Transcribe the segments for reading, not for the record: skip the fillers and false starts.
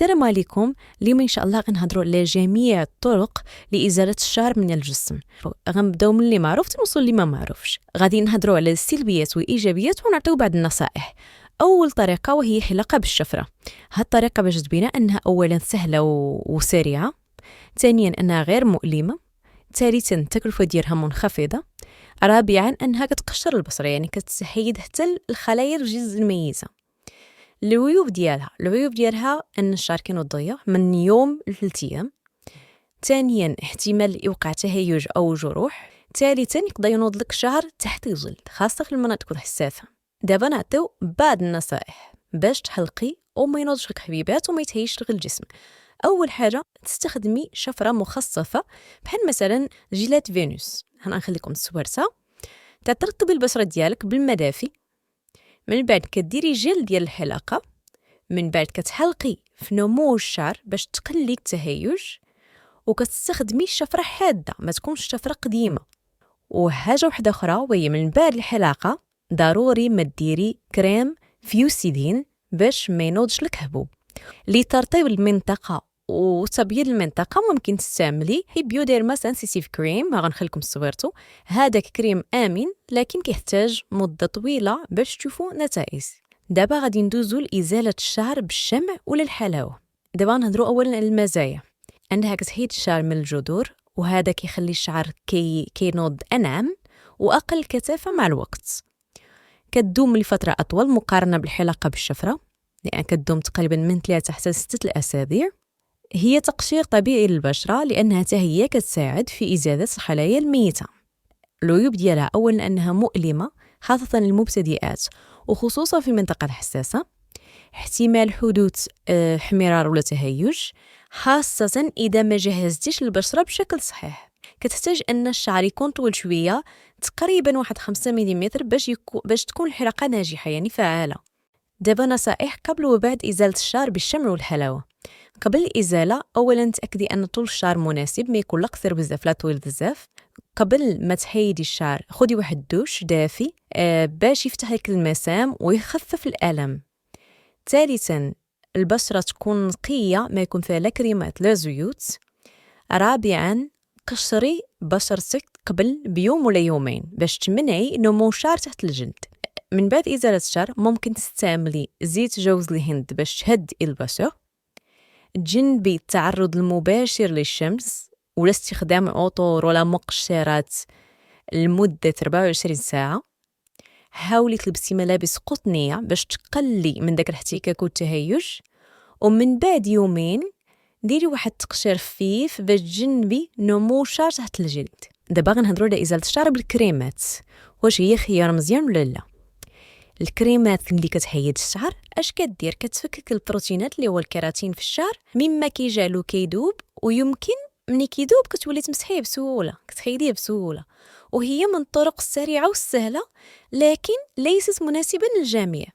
السلام عليكم. اليوم ان شاء الله غنهضروا على جميع الطرق لازاله الشعر من الجسم. غنبداو من اللي معروف تنوصلوا اللي ما معروفش. غادي نهضروا على السلبيات والايجابيات ونعطيو بعض النصائح. اول طريقه وهي حلاقه بالشفره. هاد الطريقه باش تبينا انها اولا سهله وسريعه، ثانيا انها غير مؤلمه، ثالثا التكلفه ديالها منخفضه، رابعا انها كتقشر البشره يعني كتحيد حتى الخلايا الجلد الميته. العيوب ديالها ان الشعر كينوض ضيق من يوم ل3 ايام، ثانيا احتمال يوقع تهيج او جروح، ثالثا يقدر ينوض لك الشعر تحت الجلد خاصه في المناطق الحساسه. دابا نعطيو بعض النصائح باش تحلقي وما ينوضش لك حبيبات وما يتهيش لك الجسم. اول حاجه تستخدمي شفره مخصصه بحال مثلا جيلات فينوس. غنخليكم تصورتها. ترطبي البشره ديالك بالماء دافي، من بعد كديري جل ديال الحلاقه، من بعد كتحلقي في نمو الشعر باش تقلي التهيج، وكتستخدمي شفره حاده ما تكونش شفره قديمه. وحاجه واحده اخرى وهي من بعد الحلاقه ضروري ما ديري كريم فيوسيدين باش ما ينوضش لك حبوب. لترطيب المنطقه وتبييض المنطقه ممكن تستعملي هيبيوديرما سنسيتيف كريم. غنخليكم صورته. هذاك كريم امن لكن كيحتاج مده طويله باش تشوفوا نتائج. دابا غادي ندوزو لازاله الشعر بالشمع ولا الحلاوه. دابا نهضروا اولا على المزايا. انها كتحيد الشعر من الجذور، وهذا كيخلي الشعر كينوض انعم واقل كثافه مع الوقت. كتدوم لفتره اطول مقارنه بالحلاقه بالشفره، لان كتدوم تقريبا من 3 حتى 6 الاسابيع. هي تقشير طبيعي للبشره لانها حتى هي كتساعد في ازاله الخلايا الميته. العيوب ديالها اولا انها مؤلمه خاصه للمبتدئات وخصوصا في المنطقه الحساسه، احتمال حدوث احمرار ولا تهيج خاصه اذا ما جهزتيش البشره بشكل صحيح. كتحتاج ان الشعر يكون طويل شويه تقريبا 5 ملم باش تكون الحلاقه ناجحه يعني فعاله. دابا نصائح قبل وبعد ازاله الشعر بالشمع والحلاوه. قبل الازاله اولا تاكدي ان طول الشعر مناسب، ما يكون لا قصير بزاف لا طويل بزاف. قبل ما تحيدي الشعر خدي واحد دوش دافي باش يفتح لك المسام ويخفف الالم. ثالثا البشره تكون نقيه ما يكون فيها لا كريمات لا زيوت. رابعا قشري بشرتك قبل بيوم ولا يومين باش تمنعي نمو الشعر تحت الجلد. من بعد ازاله الشعر ممكن تستعملي زيت جوز الهند باش تهدئي البشره. تجنبي التعرض المباشر للشمس ولا استخدام عطور ولا مقشرات لمدة 24 ساعة. حاولي تلبسي ملابس قطنية باش تقلي من داك الاحتكاك والتهيج. ومن بعد يومين ديري واحد التقشير خفيف باش تجنبي نمو الشعر تحت الجلد. دابا غنهضروا على ازاله الشعر بالكريمات. واش هي خيار مزيان ولا لا؟ الكريمات اللي كتحيد الشعر اش كدير؟ كتفكك البروتينات اللي هو الكيراتين في الشعر مما كيجعلو كيدوب، ويمكن ملي كيدوب كتولي تمسحيه بسهوله، كتحيديه بسهوله. وهي من الطرق السريعه والسهله لكن ليست مناسبه للجميع.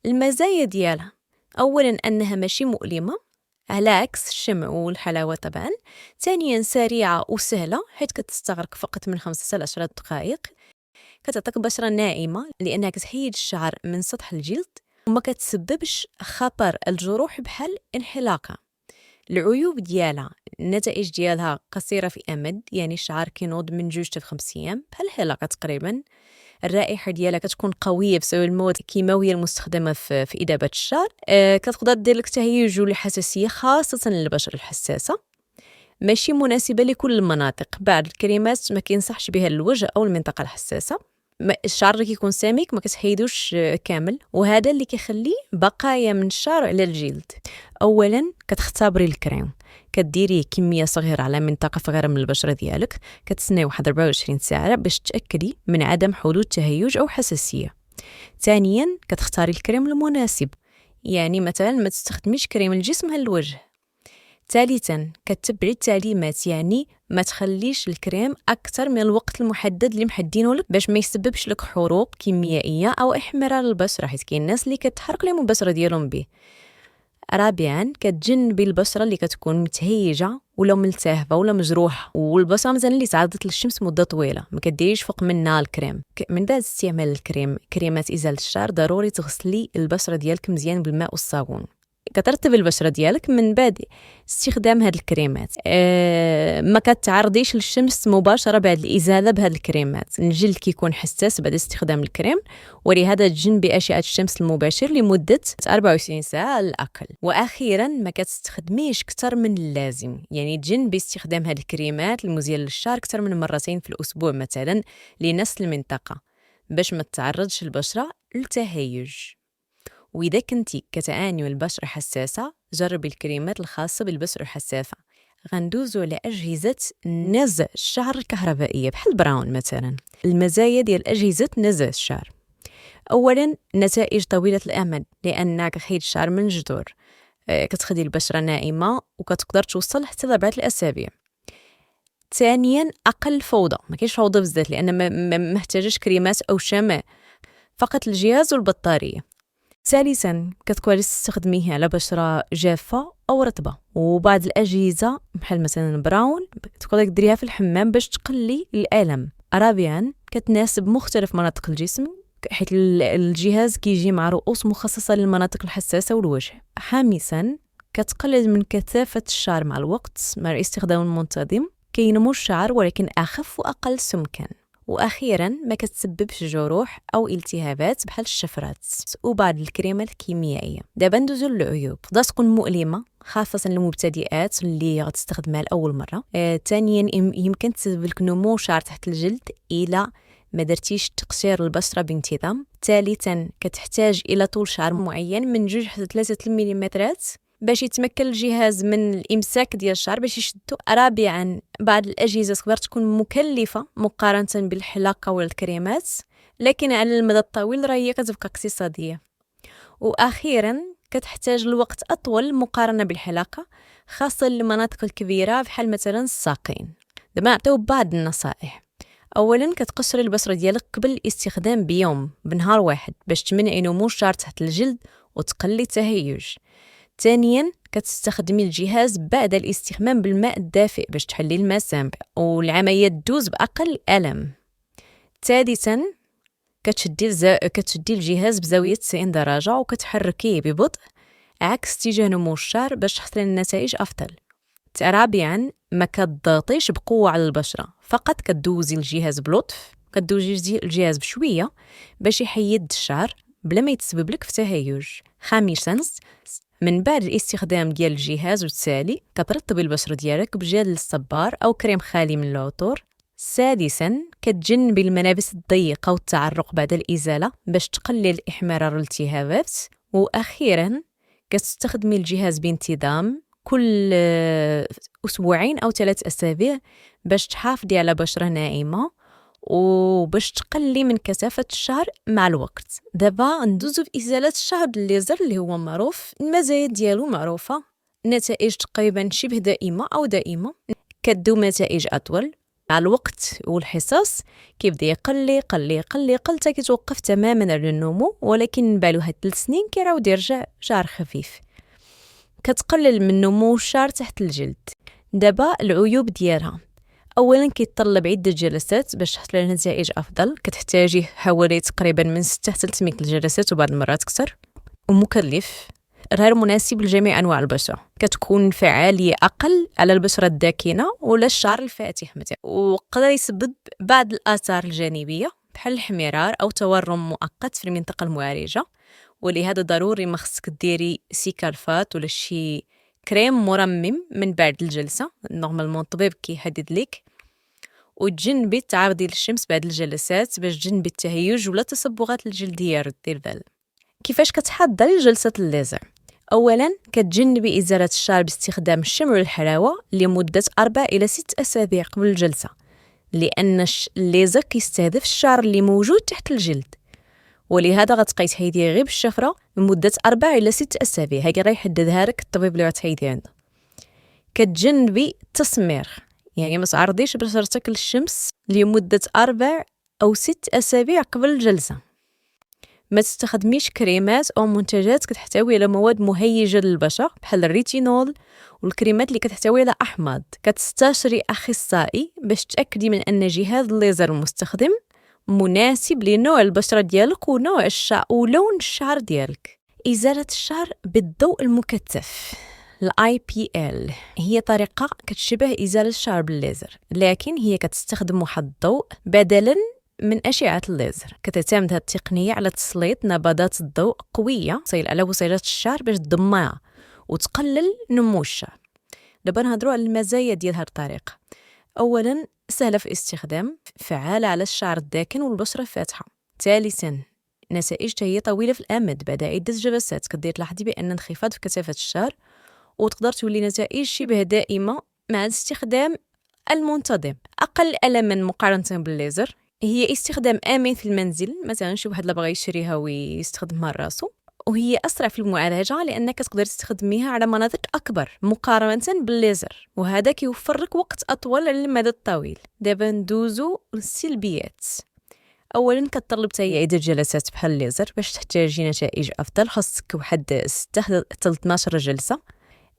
المزايا ديالها اولا انها ماشي مؤلمه على عكس الشمع والحلاوه طبعا. ثانيا سريعه وسهله حيث كتستغرق فقط من 5 إلى 10 دقائق. كتعطيك بشرة ناعمة لأنها كتحيد الشعر من سطح الجلد وما كتسببش خطر الجروح بحال انحلاقة. العيوب ديالها النتائج ديالها قصيرة في أمد، يعني الشعر كينوض من 2 حتى 5 أيام بحال الحلاقة تقريبا. الرائحة ديالها كتكون قوية بسبب المواد الكيماوية المستخدمة في إذابة الشعر. كتقدر دير لك تهيج والحساسية خاصة للبشرة الحساسة. ماشي مناسبة لكل المناطق. بعض الكريمات ما كينصحش بها الوجه أو المنطقة الحساسة. الشعر كيكون سميك ما كتحيدوش كامل، وهذا اللي كيخلي بقايا من الشعر على الجلد. اولا كتختبري الكريم، كديري كميه صغيره على منطقه صغيره من البشره ديالك، كتسناي واحد 24 ساعه باش تاكدي من عدم حدوث تهيج او حساسيه. ثانيا كتختاري الكريم المناسب، يعني مثلا ما تستخدميش كريم الجسم للوجه. ثالثا كتبعي التعليمات، يعني ما تخليش الكريم اكثر من الوقت المحدد اللي محدينه لك باش ما يسببش لك حروق كيميائيه او احمرار البشره، حيت كاين الناس اللي كتحرق لهم البشره ديالهم به. رابعا كتجنبي البشره اللي كتكون متهيجه ولا ملتهبه ولا مجروحه، والبشره مثلا اللي تعرضت للشمس مده طويله ما كديريش فوق منها الكريم. من بعد استعمال كريمات ازاله الشعر ضروري تغسلي البشره ديالك مزيان بالماء والصابون. كترطب البشره ديالك من بعد استخدام هاد الكريمات. ما كتعرضيش للشمس مباشره بعد الازاله بهاد الكريمات. الجلد كيكون حساس بعد استخدام الكريم، ولهذا تجنبي اشعه الشمس المباشر لمده 24 ساعه على الاقل. واخيرا ما كتستخدميش اكثر من اللازم، يعني تجنبي استخدام هاد الكريمات المزيله للشعر اكثر من مرتين في الاسبوع مثلا لنفس المنطقه، باش ما تتعرضش البشره للتهيج. وإذا كنتي كتعاني من البشرة حساسة، جربي الكريمات الخاصة بالبشرة الحساسة. غندوزو على أجهزة نزع الشعر الكهربائية بحال براون مثلا. المزايا ديال أجهزة نزع الشعر: أولا نتائج طويلة الأمد، لأنها كتحيد الشعر من الجذور، كتخلي البشرة ناعمة وكتقدر توصل حتى ل4 الأسابيع. ثانيا أقل فوضى، ما كاينش فوضى بزاف لأن ما محتاجش كريمات أو شمع، فقط الجهاز والبطارية. ثالثاً كتقدري تستخدميه على بشرة جافة أو رطبة، وبعض الأجهزة بحال مثلا براون تقدري ديريها في الحمام باش تقلي الألم. رابعاً كتناسب مختلف مناطق الجسم، حيث الجهاز كيجي مع رؤوس مخصصة للمناطق الحساسة والوجه. خامساً كتقلل من كثافة الشعر مع الوقت، مع الاستخدام المنتظم كينمو الشعر ولكن أخف وأقل سمكاً. واخيرا ما كتسببش جروح او التهابات بحال الشفرات وبعض الكريمات الكيميائيه. دابا ندوزو للعيوب. تقدر تكون مؤلمه خاصه للمبتدئات اللي غتستخدمها لاول مره. ثانيا يمكن تسبب لك نمو شعر تحت الجلد الا ما درتيش تقشير البشره بانتظام. ثالثا كتحتاج الى طول شعر معين من 2 حتى 3 ملم باش يتمكن الجهاز من الامساك ديال الشعر باش يشدو. رابعا بعض الاجهزه تقدر تكون مكلفه مقارنه بالحلاقه والكريمات، لكن على المدى الطويل راهي كتبقى اقتصاديه. واخيرا كتحتاج الوقت اطول مقارنه بالحلاقه، خاصه للمناطق الكبيره بحال مثلا الساقين. دابا نعطيو بعض النصائح. اولا كتقشري البشره ديالك قبل الاستخدام بيوم بنهار واحد باش تمنعي نمو الشعر تحت الجلد وتقلي التهيج. ثانيا كتستخدمي الجهاز بعد الاستخدام بالماء الدافئ باش تحلي المسام والعمليه تدوز باقل الم. ثالثا كتشدي الجهاز بزاويه 90 درجه وكتحركيه ببطء عكس اتجاه نمو الشعر باش تحصلي النتائج افضل. رابعا ما كتضغطيش بقوه على البشره، فقط كدوزي الجهاز بلطف، كدوزي الجهاز بشويه باش يحيد الشعر بلا ما يتسبب لك في تهيج. خامسا من بعد الاستخدام ديال الجهاز والتالي كترطبي البشره ديالك بجل الصبار او كريم خالي من العطور. سادسا كتجنبي الملابس الضيقه والتعرق بعد الازاله باش تقلل احمرار الالتهابات. واخيرا كتستخدمي الجهاز بانتظام كل 2 أسبوع أو 3 أسابيع باش تحافظي على بشره ناعمه وباش تقلي من كثافة الشعر مع الوقت. دابا ندوزو في إزالة الشعر الليزر اللي هو معروف. المزايا ديالو معروفة، نتائج تقريبا شبه دائمة أو دائمة، كدوم نتائج أطول مع الوقت والحصص كيبدا يقلي حتى كيتوقف تماما على النمو، ولكن بعد واحد 3 سنين كيعاود يرجع شعر خفيف. كتقلل من نمو الشعر تحت الجلد. دابا العيوب ديالها: اولا كيتطلب عده جلسات باش تحصل على نتائج افضل، كتحتاجي حوالي تقريبا من 6 حتى 8 الجلسات وبعض المرات اكثر، ومكلف، غير مناسب لجميع انواع البشره، كتكون فعاليه اقل على البشره الداكنه ولا الشعر الفاتح مثلا، وقدر يسبب بعض الاثار الجانبيه بحال الاحمرار او تورم مؤقت في المنطقه المعالجه. ولهذا ضروري ما خصك ديري سيكالفات ولا شي كريم مرمم من بعد الجلسه. نورمالمون الطبيب كيحدد لك. وتجنبي تعرضي للشمس بعد الجلسات باش تجنبي التهيج ولا التصبغات الجلديه. دير ذلك. كيفاش كتحضري جلسه الليزر؟ اولا كتجنبي ازاله الشعر باستخدام الشمع والحلاوه لمده 4 إلى 6 أسابيع قبل الجلسه، لان الليزر كيستهدف الشعر اللي موجود تحت الجلد، ولهذا غتبقاي تحيديه غير بالشفره لمده 4 إلى 6 أسابيع. هاكي راه يحددها لك الطبيب اللي غتحيدي عنده. كتجنبي التسمير، يعني ما تعرضيش بشرتك للشمس لمده 4 أو 6 أسابيع قبل الجلسه. ما تستخدميش كريمات او منتجات كتحتوي على مواد مهيجه للبشره بحال الريتينول والكريمات اللي كتحتوي على احماض. كتستشري اخصائي باش تاكدي من ان جهاز الليزر المستخدم مناسب لنوع البشره ديالك ونوع الشعر ولون الشعر ديالك. إزالة الشعر بالضوء المكثف IPL هي طريقة كتشبه إزالة الشعر بالليزر، لكن هي كتستخدم واحد الضوء بدلاً من أشعة الليزر. كتعتمد هذه التقنية على تسليط نبضات الضوء قوية على بصيلات الشعر باش تدمرها وتقلل نمو الشعر. دابا نهضروا على المزايا ديال هذه الطريقة. أولاً سهلة في الاستخدام، فعالة على الشعر الداكن والبشرة الفاتحة. ثالثاً نتائج هي طويلة في الأمد، بعد عدة جلسات كدير تلاحظي بأن انخفاض في كثافة الشعر وتقدر تولي نتائج شبه دائمة مع الاستخدام المنتظم. أقل ألماً مقارنة بالليزر. هي استخدام آمن في المنزل، مثلا شي واحد لا بغى يشريها ويستخدمها راسو، وهي أسرع في المعالجة لأنك تقدر تستخدميها على مناطق أكبر مقارنة بالليزر، وهذا كيوفر لك وقت أطول على المدى الطويل. دابا ندوزو للسلبيات. أولاً كتطلب حتى عدة جلسات بحال الليزر باش تحتاجي نتائج أفضل، خاصك واحد 6 حتى 12 جلسة.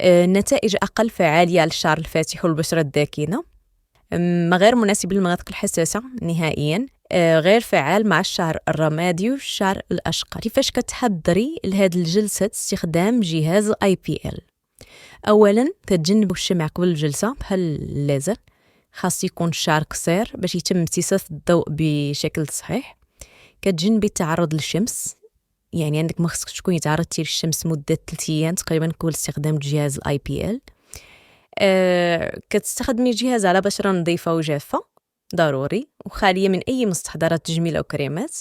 نتائج أقل فعالية على الشعر الفاتح والبشرة الداكنة، غير مناسب للمناطق الحساسة نهائياً، غير فعال مع الشعر الرمادي والشعر الأشقر. كيفاش كتحضري لهاد الجلسة استخدام جهاز IPL؟ أولاً تتجنبوا الشمع قبل الجلسة بحال الليزر، خاص يكون الشعر قصير باش يتم امتصاص الضوء بشكل صحيح. كتجنبي التعرض للشمس، يعني عندك ما خصك تكوني تعرضتي للشمس مدة 3 أيام تقريبا قبل استخدام جهاز IPL. كتستخدمي جهاز على بشرة نظيفة وجافة ضروري وخالية من أي مستحضرات تجميل أو كريمات.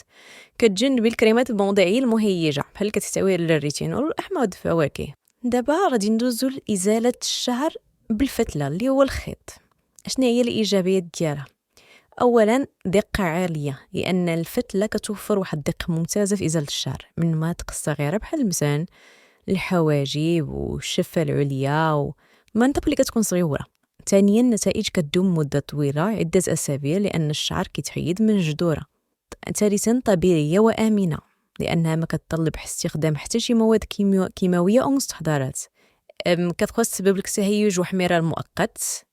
كتجنبي الكريمات الموضعية المهيجة بحال اللي كتحتوي على الريتينول والأحماض الفواكه. دابا غادي ندوزو لإزالة الشعر بالفتلة اللي هو الخيط. شنو هي الإيجابيات ديالها؟ أولاً دقة عالية، لأن الفتلة كتوفر واحد الدقة ممتازة في إزالة الشعر من المناطق الصغيرة بحال مثلا الحواجب والشفة العليا ومناطق اللي كتكون صغيرة. ثانياً النتائج كتدوم مدة طويلة عدة أسابيع لأن الشعر كيتحيد من الجذورة. ثالثاً طبيعية وآمنة، لأنها ما كتطلب استخدام حتى شي مواد كيماوية أو مستحضرات. كتبقى تسبب لك تهيج واحمرار مؤقت،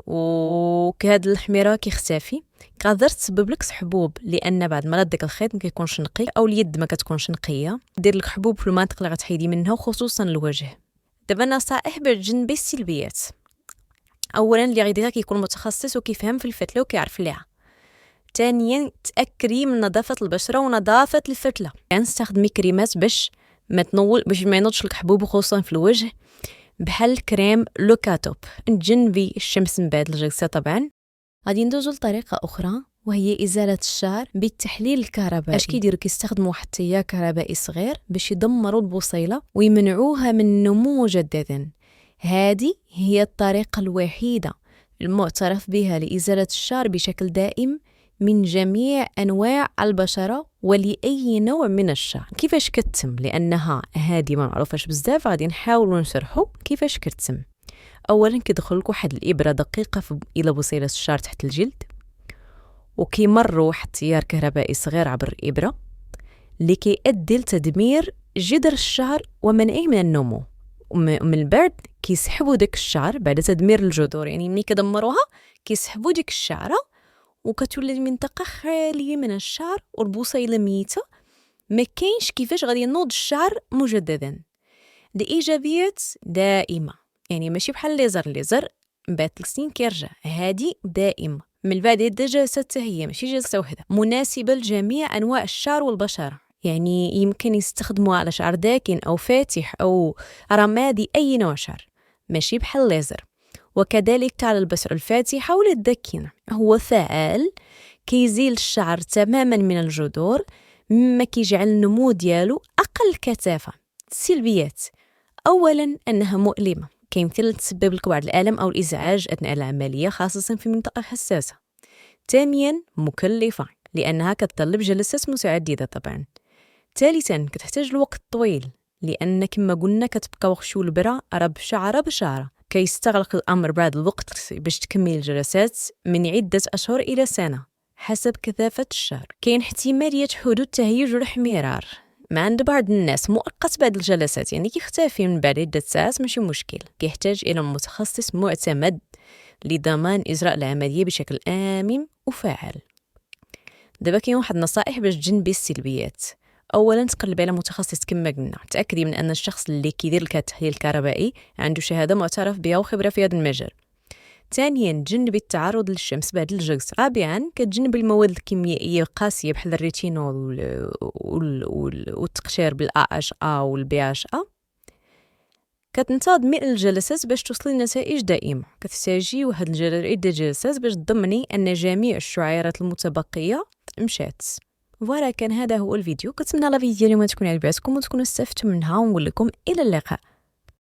وكهاد الحميرة كيختفي. قادر تسبب لك حبوب لان بعد ما ديك الخيط ما كيكونش نقي او اليد ما كتكونش نقيه، دير لك حبوب في المناطق اللي غتحيدي منها وخصوصا الوجه. دابا نصائح باش تجنبي السلبيات. اولا اللي غيديرها كيكون متخصص وكيفهم في الفتله وكيعرف ليها. ثانيا تاكدي من نظافه البشره ونظافه الفتله، يعني استخدمي كريمات باش ما ينوضش لك حبوب وخصوصا في الوجه، بحال كريم لوكاتوب. نجنبي الشمس من بعد الجلسة. طبعا غادي ندوزو لطريقة أخرى وهي إزالة الشعر بالتحليل الكهربائي. اش كيديروا؟ كيستخدموا واحد التيار كهربائي صغير باش يدمروا البصيلة ويمنعوها من النمو مجددا. هذه هي الطريقة الوحيدة المعترف بها لإزالة الشعر بشكل دائم من جميع أنواع البشرة ولأي نوع من الشعر. كيفاش كتتم؟ لأنها هذه ما معروفاش بزاف، غادي نحاولوا نشرحوا كيفاش كتتم. أولا كيدخل لك واحد الإبرة دقيقة إلى بصيلة الشعر تحت الجلد، وكيمر واحد التيار كهربائي صغير عبر الإبرة اللي كيؤدي لتدمير جذر الشعر ومنعه من النمو. ومن بعد كيسحبوا داك الشعر بعد تدمير الجذور، يعني ملي كدمروها كيسحبوا ديك الشعره وكتولي المنطقه خاليه من الشعر والبصيله ميته، ما كاينش كيفاش غادي ينوض الشعر مجددا. الايجابيات دائمه، يعني ماشي بحال الليزر من بعد 3 سنين كيرجع، هذه دائمه. من بعد جلسه حتى هي ماشي جلسه وحده، مناسبه لجميع انواع الشعر والبشره، يعني يمكن يستخدموها على شعر داكن أو فاتح أو رمادي، أي نوع شعر، ماشي بحال الليزر. وكذلك على البشرة الفاتحة ولا الداكنة. هو فعال، كيزيل الشعر تماما من الجذور، مما كيجعل النمو ديالو أقل كثافة. السلبيات: أولا أنها مؤلمة، كيمثل تسبب لك بعض الألم أو الإزعاج أثناء العملية خاصة في منطقة حساسة. ثانيا مكلفة لأنها كتطلب جلسات متعددة. طبعا ثالثا كتحتاج الوقت طويل، لأن كما قلنا كتبقى وخشو البرة بشعرة بشعرة، كيستغرق الأمر بعد الوقت باش تكمل الجلسات من عدة أشهر إلى سنة حسب كثافة الشعر. كاين احتمالية حدوث تهيج واحمرار ما عند بعض الناس مؤقت بعد الجلسات، يعني كيختفي من بعد عدة ساعات ماشي مشكل. كيحتاج إلى متخصص معتمد لضمان إجراء العملية بشكل آمن وفعال. دابا كاين واحد النصائح باش تجنبي السلبيات. اولا تقلبي على متخصص كما قلنا، تاكدي من ان الشخص اللي كيدير لك التحليل الكهربائي عنده شهاده معترف بها وخبره في هذا المجال. ثانيا تجنبي التعرض للشمس بعد الجلسه. رابعا كتجنبي المواد الكيميائيه القاسيه بحال الريتينول والتقشير بالAHA والBHA. كتنتظمي الجلسات باش توصلي لنتائج دائمه. كتحتاجي واحد عده جلسات باش تضمني ان جميع الشعيرات المتبقيه مشات. فوالا، كان هذا هو الفيديو. كنتمنى لا فيديو اليوم تكون عجبتكم وتكونوا استفدتوا منها، ونقول لكم الى اللقاء.